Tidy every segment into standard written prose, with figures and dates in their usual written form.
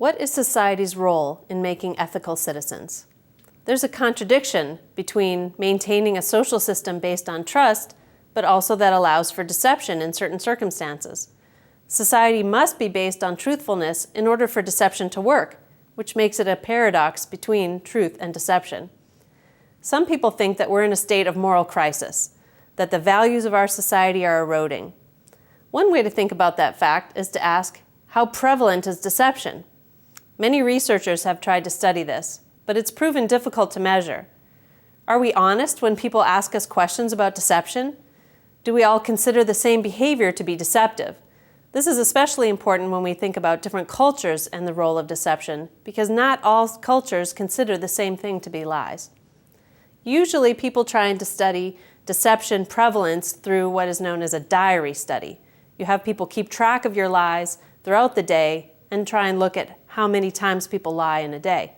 What is society's role in making ethical citizens? There's a contradiction between maintaining a social system based on trust, but also that allows for deception in certain circumstances. Society must be based on truthfulness in order for deception to work, which makes it a paradox between truth and deception. Some people think that we're in a state of moral crisis, that the values of our society are eroding. One way to think about that fact is to ask, how prevalent is deception? Many researchers have tried to study this, but it's proven difficult to measure. Are we honest when people ask us questions about deception? Do we all consider the same behavior to be deceptive? This is especially important when we think about different cultures and the role of deception, because not all cultures consider the same thing to be lies. Usually people try to study deception prevalence through what is known as a diary study. You have people keep track of your lies throughout the day and try and look at how many times people lie in a day.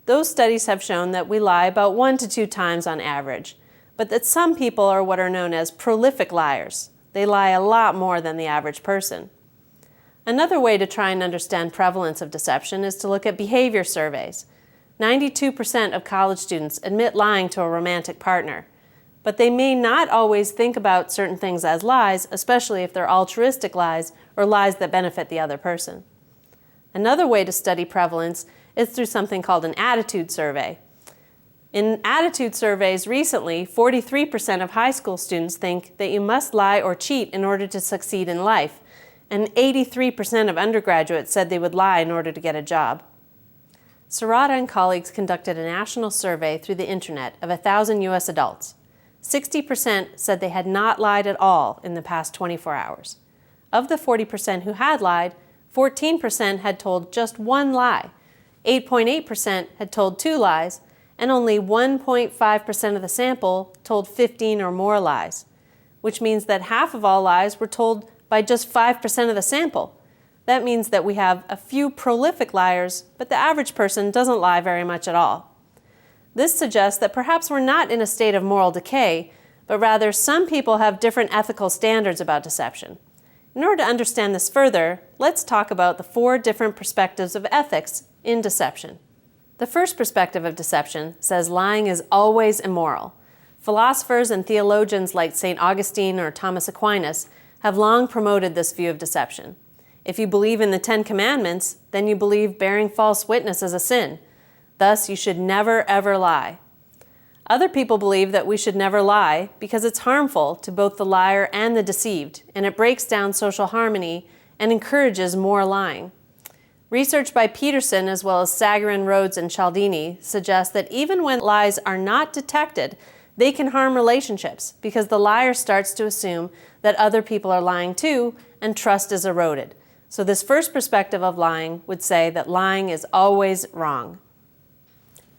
Those studies have shown that we lie about 1 to 2 times on average, but that some people are what are known as prolific liars. They lie a lot more than the average person. Another way to try and understand prevalence of deception is to look at behavior surveys. 92% of college students admit lying to a romantic partner, but they may not always think about certain things as lies, especially if they're altruistic lies or lies that benefit the other person. Another way to study prevalence is through something called an attitude survey. In attitude surveys recently, 43% of high school students think that you must lie or cheat in order to succeed in life, and 83% of undergraduates said they would lie in order to get a job. Serota and colleagues conducted a national survey through the internet of 1,000 U.S. adults. 60% said they had not lied at all in the past 24 hours. Of the 40% who had lied, 14% had told just one lie, 8.8% had told 2 lies, and only 1.5% of the sample told 15 or more lies, which means that half of all lies were told by just 5% of the sample. That means that we have a few prolific liars, but the average person doesn't lie very much at all. This suggests that perhaps we're not in a state of moral decay, but rather some people have different ethical standards about deception. In order to understand this further, let's talk about the 4 different perspectives of ethics in deception. The first perspective of deception says lying is always immoral. Philosophers and theologians like St. Augustine or Thomas Aquinas have long promoted this view of deception. If you believe in the 10 Commandments, then you believe bearing false witness is a sin. Thus, you should never ever lie. Other people believe that we should never lie because it's harmful to both the liar and the deceived, and it breaks down social harmony and encourages more lying. Research by Peterson, as well as Sagarin, Rhodes, and Cialdini, suggests that even when lies are not detected, they can harm relationships because the liar starts to assume that other people are lying too, and trust is eroded. So this first perspective of lying would say that lying is always wrong.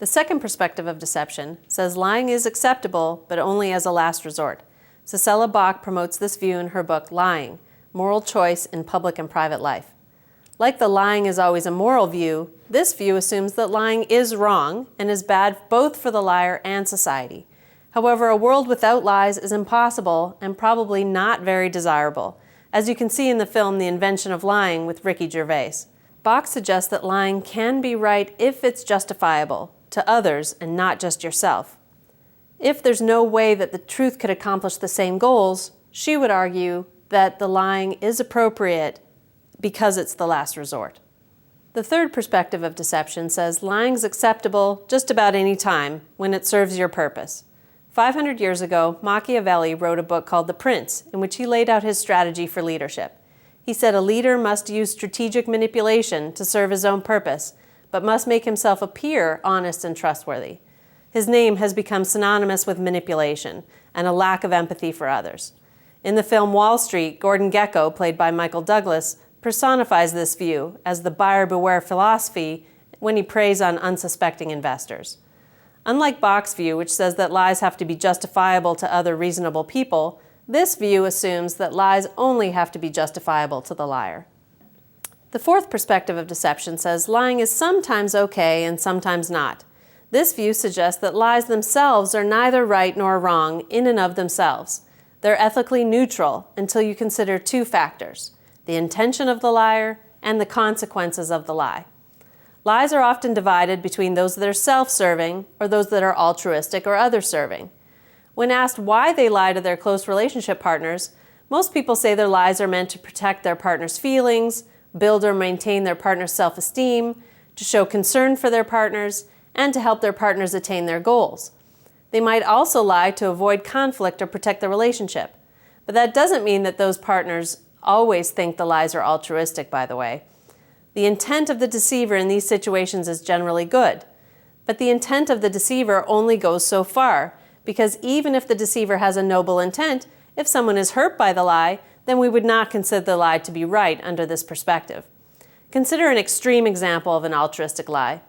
The second perspective of deception says lying is acceptable, but only as a last resort. Cicella Bach promotes this view in her book, Lying: Moral Choice in Public and Private Life. Like the lying is always a moral view, this view assumes that lying is wrong and is bad both for the liar and society. However, a world without lies is impossible and probably not very desirable, as you can see in the film The Invention of Lying with Ricky Gervais. Bach suggests that lying can be right if it's justifiable to others and not just yourself. If there's no way that the truth could accomplish the same goals, she would argue that the lying is appropriate because it's the last resort. The third perspective of deception says lying is acceptable just about any time when it serves your purpose. 500 years ago, Machiavelli wrote a book called The Prince, in which he laid out his strategy for leadership. He said a leader must use strategic manipulation to serve his own purpose, but must make himself appear honest and trustworthy. His name has become synonymous with manipulation and a lack of empathy for others. In the film Wall Street, Gordon Gekko, played by Michael Douglas, personifies this view as the buyer beware philosophy when he preys on unsuspecting investors. Unlike Bach's view, which says that lies have to be justifiable to other reasonable people, this view assumes that lies only have to be justifiable to the liar. The fourth perspective of deception says lying is sometimes okay and sometimes not. This view suggests that lies themselves are neither right nor wrong in and of themselves. They're ethically neutral until you consider 2 factors: the intention of the liar and the consequences of the lie. Lies are often divided between those that are self-serving or those that are altruistic or other-serving. When asked why they lie to their close relationship partners, most people say their lies are meant to protect their partner's feelings, build or maintain their partner's self-esteem, to show concern for their partners, and to help their partners attain their goals. They might also lie to avoid conflict or protect the relationship. But that doesn't mean that those partners always think the lies are altruistic, by the way. The intent of the deceiver in these situations is generally good. But the intent of the deceiver only goes so far, because even if the deceiver has a noble intent, if someone is hurt by the lie, then we would not consider the lie to be right under this perspective. Consider an extreme example of an altruistic lie.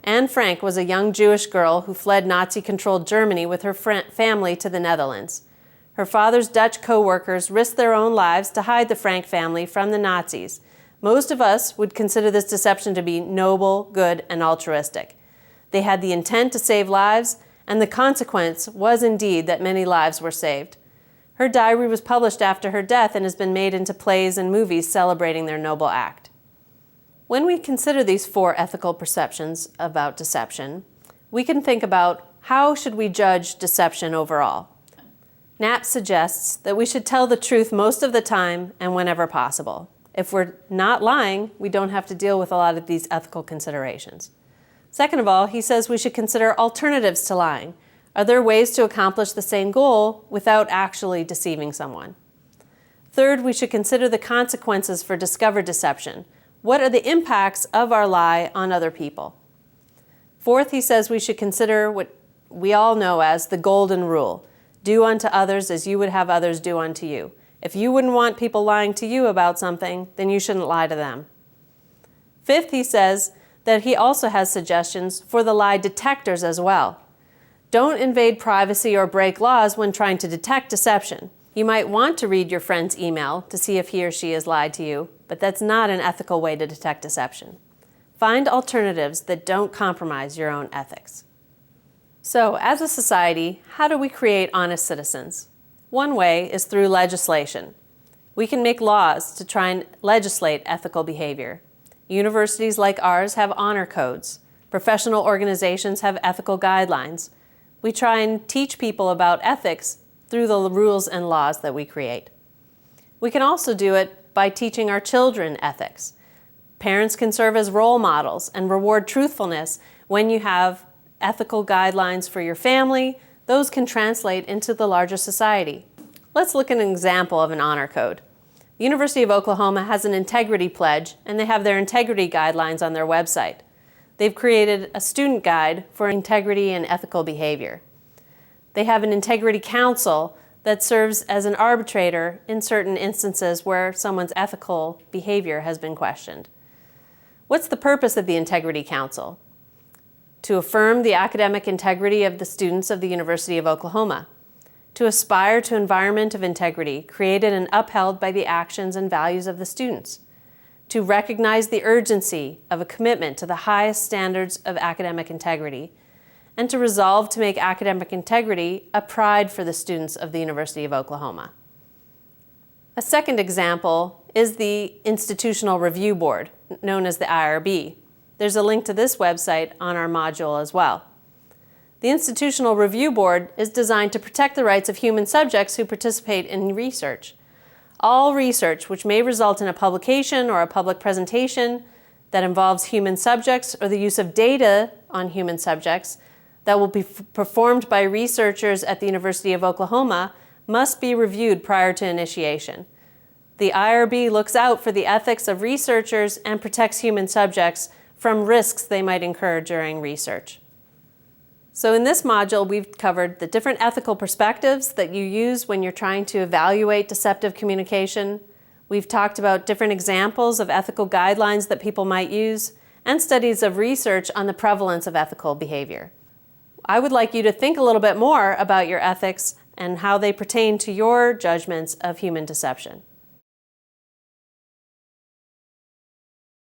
Anne Frank was a young Jewish girl who fled Nazi-controlled Germany with her family to the Netherlands. Her father's Dutch co-workers risked their own lives to hide the Frank family from the Nazis. Most of us would consider this deception to be noble, good, and altruistic. They had the intent to save lives, and the consequence was indeed that many lives were saved. Her diary was published after her death and has been made into plays and movies celebrating their noble act. When we consider these 4 ethical perceptions about deception, we can think about how should we judge deception overall. Knapp suggests that we should tell the truth most of the time and whenever possible. If we're not lying, we don't have to deal with a lot of these ethical considerations. Second of all, he says we should consider alternatives to lying. Are there ways to accomplish the same goal without actually deceiving someone? Third, we should consider the consequences for discovered deception. What are the impacts of our lie on other people? Fourth, he says we should consider what we all know as the golden rule. Do unto others as you would have others do unto you. If you wouldn't want people lying to you about something, then you shouldn't lie to them. Fifth, he says that he also has suggestions for the lie detectors as well. Don't invade privacy or break laws when trying to detect deception. You might want to read your friend's email to see if he or she has lied to you, but that's not an ethical way to detect deception. Find alternatives that don't compromise your own ethics. So, as a society, how do we create honest citizens? One way is through legislation. We can make laws to try and legislate ethical behavior. Universities like ours have honor codes. Professional organizations have ethical guidelines. We try and teach people about ethics through the rules and laws that we create. We can also do it by teaching our children ethics. Parents can serve as role models and reward truthfulness when you have ethical guidelines for your family. Those can translate into the larger society. Let's look at an example of an honor code. The University of Oklahoma has an integrity pledge, and they have their integrity guidelines on their website. They've created a student guide for integrity and ethical behavior. They have an integrity council that serves as an arbitrator in certain instances where someone's ethical behavior has been questioned. What's the purpose of the Integrity Council? To affirm the academic integrity of the students of the University of Oklahoma, to aspire to an environment of integrity created and upheld by the actions and values of the students, to recognize the urgency of a commitment to the highest standards of academic integrity, and to resolve to make academic integrity a pride for the students of the University of Oklahoma. A second example is the Institutional Review Board, known as the IRB. There's a link to this website on our module as well. The Institutional Review Board is designed to protect the rights of human subjects who participate in research. All research which may result in a publication or a public presentation that involves human subjects or the use of data on human subjects that will be performed by researchers at the University of Oklahoma must be reviewed prior to initiation. The IRB looks out for the ethics of researchers and protects human subjects from risks they might incur during research. So in this module, we've covered the different ethical perspectives that you use when you're trying to evaluate deceptive communication. We've talked about different examples of ethical guidelines that people might use and studies of research on the prevalence of ethical behavior. I would like you to think a little bit more about your ethics and how they pertain to your judgments of human deception.